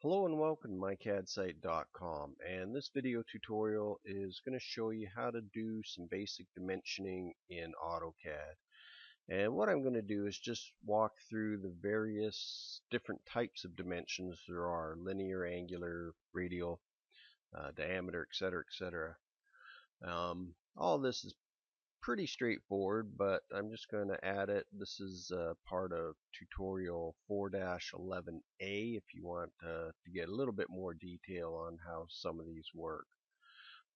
Hello and welcome to mycadsite.com, and this video tutorial is going to show you how to do some basic dimensioning in AutoCAD. And what I'm going to do is just walk through the various different types of dimensions there are: linear, angular, radial, diameter, etc., etc. All this is pretty straightforward, but I'm just going to add it. This is part of tutorial 4-11A if you want to get a little bit more detail on how some of these work.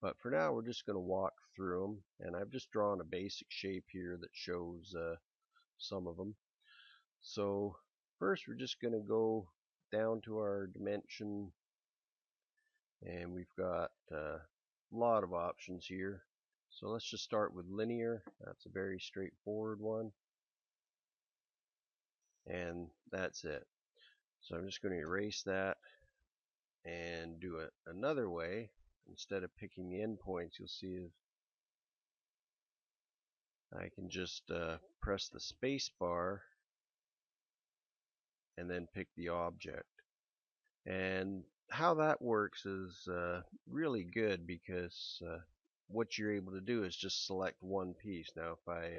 But for now, we're just going to walk through them, and I've just drawn a basic shape here that shows some of them. So first, we're just going to go down to our dimension, and we've got a lot of options here. So let's just start with linear. That's a very straightforward one. And that's it. So I'm just going to erase that and do it another way. Instead of picking the endpoints, you'll see I can just press the space bar and then pick the object. And how that works is really good because what you're able to do is just select one piece. Now if I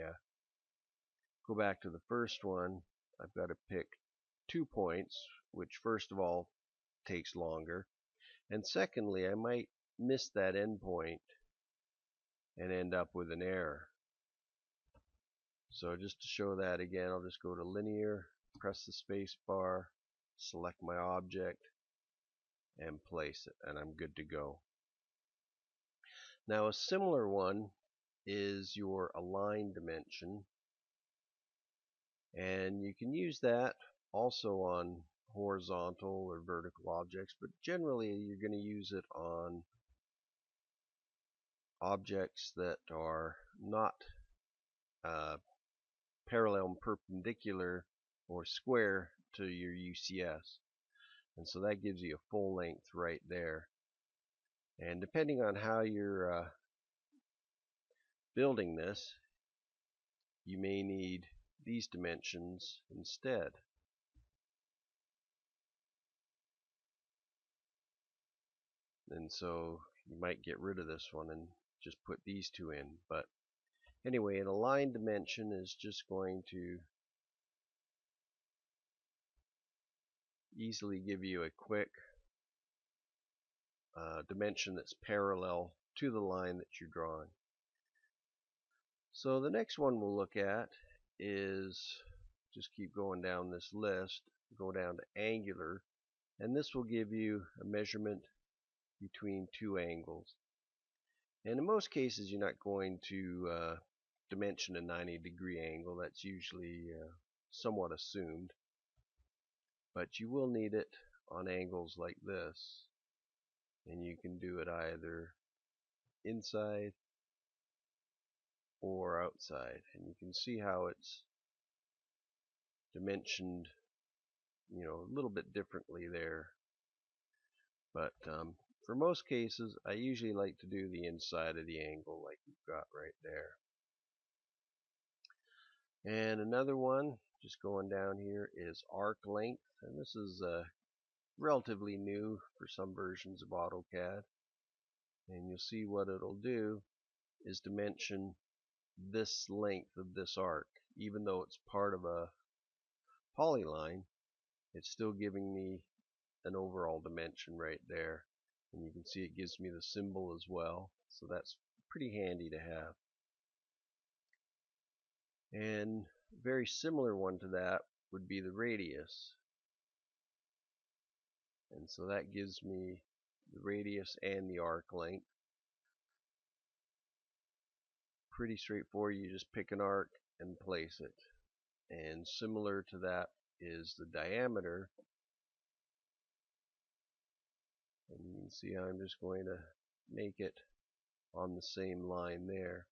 go back to the first one, I've got to pick 2 points, which first of all takes longer, and secondly I might miss that endpoint and end up with an error. So just to show that again, I'll just go to linear, press the space bar, select my object, and place it, and I'm good to go. Now a similar one is your align dimension, and you can use that also on horizontal or vertical objects, but generally you're going to use it on objects that are not parallel and perpendicular or square to your UCS. And so that gives you a full length right there. And depending on how you're building this, you may need these dimensions instead. And so you might get rid of this one and just put these two in. But anyway, an align dimension is just going to easily give you a quick dimension that's parallel to the line that you're drawing. So the next one we'll look at is, just keep going down this list, go down to angular, and this will give you a measurement between two angles. And in most cases you're not going to dimension a 90-degree angle. That's usually somewhat assumed, but you will need it on angles like this, and you can do it either inside or outside, and you can see how it's dimensioned, a little bit differently there. But for most cases, I usually like to do the inside of the angle like you've got right there. And another one, just going down here, is arc length, and this is relatively new for some versions of AutoCAD. And you'll see what it'll do is dimension this length of this arc. Even though it's part of a polyline, it's still giving me an overall dimension right there. And you can see it gives me the symbol as well, so that's pretty handy to have. And a very similar one to that would be the radius. And so that gives me the radius and the arc length. Pretty straightforward. You just pick an arc and place it. And similar to that is the diameter. And you can see I'm just going to make it on the same line there.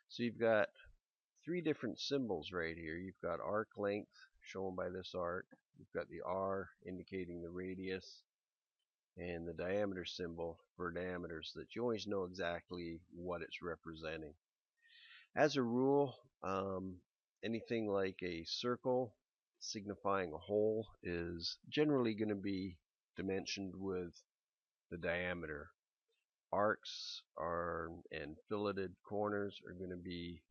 So you've got three different symbols right here. You've got arc length shown by this arc. You've got the R indicating the radius, and the diameter symbol for diameter, so that you always know exactly what it's representing. As a rule, anything like a circle signifying a hole is generally going to be dimensioned with the diameter. Arcs are and filleted corners are going to be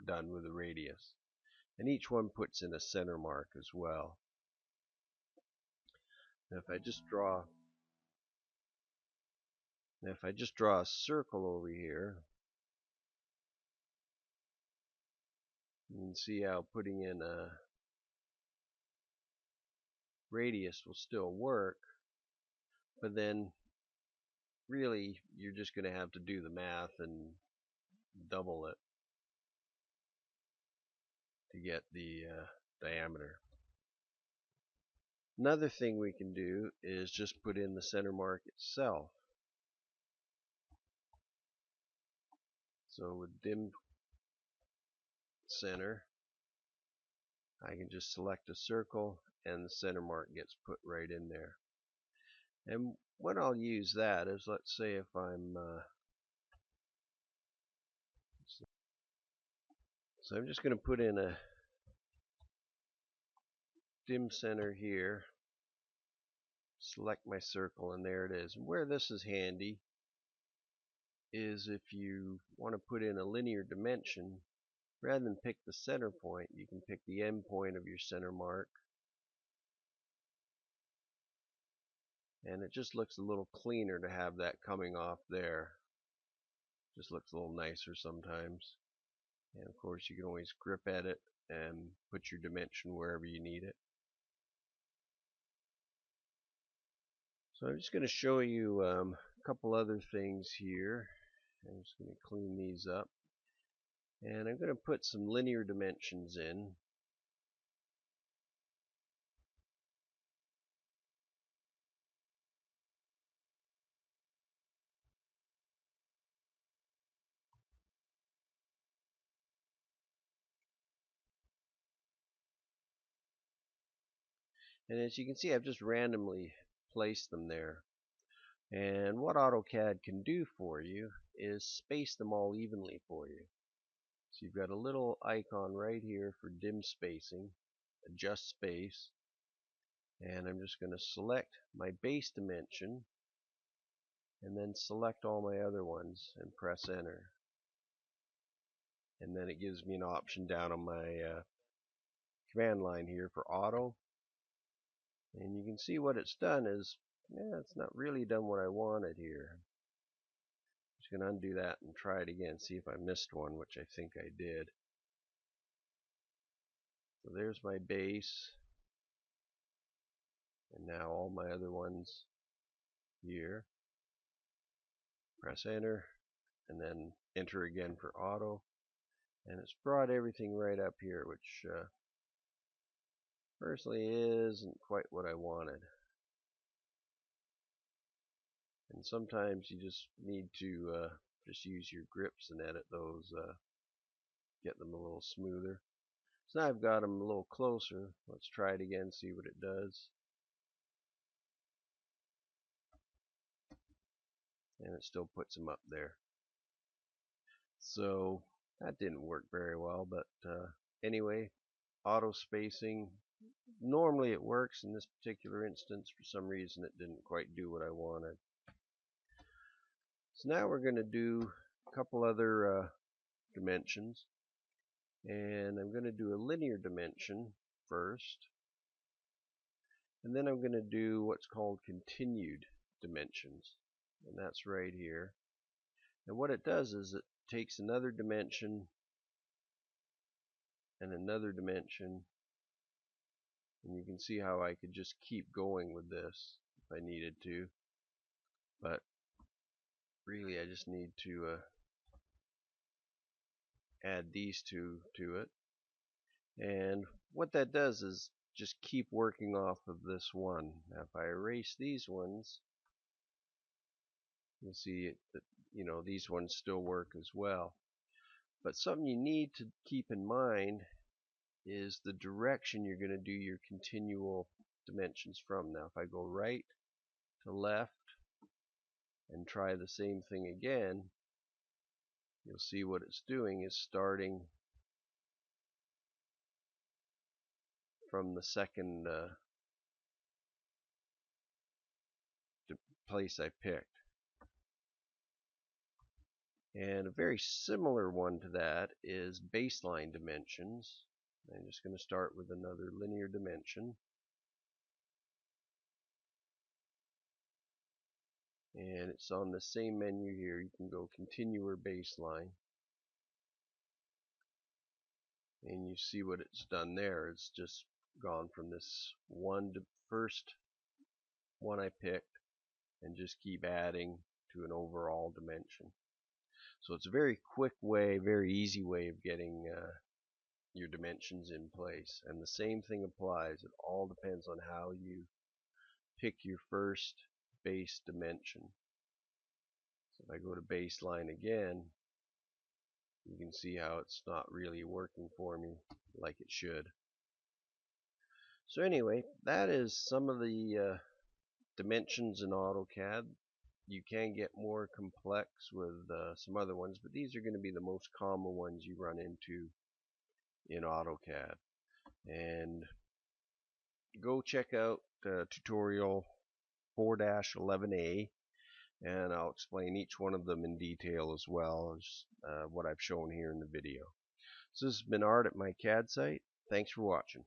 done with a radius. And each one puts in a center mark as well. Now if I just draw a circle over here, you can see how putting in a radius will still work, but then really you're just going to have to do the math and double it to get the diameter. Another thing we can do is just put in the center mark itself. So with dim center, I can just select a circle and the center mark gets put right in there. And when I'll use that is, let's say if I'm so I'm just going to put in a dim center here, select my circle, and there it is. And where this is handy is if you want to put in a linear dimension, rather than pick the center point, you can pick the end point of your center mark, and it just looks a little cleaner to have that coming off there. Just looks a little nicer sometimes. And of course you can always grip at it and put your dimension wherever you need it. So I'm just going to show you a couple other things here. I'm just going to clean these up, and I'm going to put some linear dimensions in. And as you can see, I've just randomly placed them there. And what AutoCAD can do for you is space them all evenly for you. So you've got a little icon right here for dim spacing, adjust space, and I'm just going to select my base dimension and then select all my other ones and press enter. And then it gives me an option down on my command line here for auto. And you can see what it's done is, it's not really done what I wanted here. I'm just going to undo that and try it again, see if I missed one, which I think I did. So there's my base, and now all my other ones here. Press enter, and then enter again for auto, and it's brought everything right up here, which personally isn't quite what I wanted. And sometimes you just need to just use your grips and edit those, get them a little smoother. So now I've got them a little closer. Let's try it again, see what it does. And it still puts them up there. So that didn't work very well, but anyway, auto spacing, normally it works. In this particular instance, for some reason it didn't quite do what I wanted. So now we're going to do a couple other dimensions, and I'm going to do a linear dimension first, and then I'm going to do what's called continued dimensions, and that's right here. And what it does is it takes another dimension and another dimension, and you can see how I could just keep going with this if I needed to, but really I just need to add these two to it. And what that does is just keep working off of this one. Now if I erase these ones, you'll see that these ones still work as well. But something you need to keep in mind is the direction you're going to do your continual dimensions from. Now if I go right to left and try the same thing again, you'll see what it's doing is starting from the second place I picked. And a very similar one to that is baseline dimensions. I'm just going to start with another linear dimension. And it's on the same menu here. You can go continue or baseline. And you see what it's done there. It's just gone from this first one I picked and just keep adding to an overall dimension. So it's a very quick way, very easy way of getting your dimensions in place. And the same thing applies. It all depends on how you pick your first base dimension. So if I go to baseline again, you can see how it's not really working for me like it should. So anyway, that is some of the dimensions in AutoCAD. You can get more complex with some other ones, but these are going to be the most common ones you run into in AutoCAD. And go check out tutorial 4-11A, and I'll explain each one of them in detail as well as what I've shown here in the video. So this has been Art at my CAD site. Thanks for watching.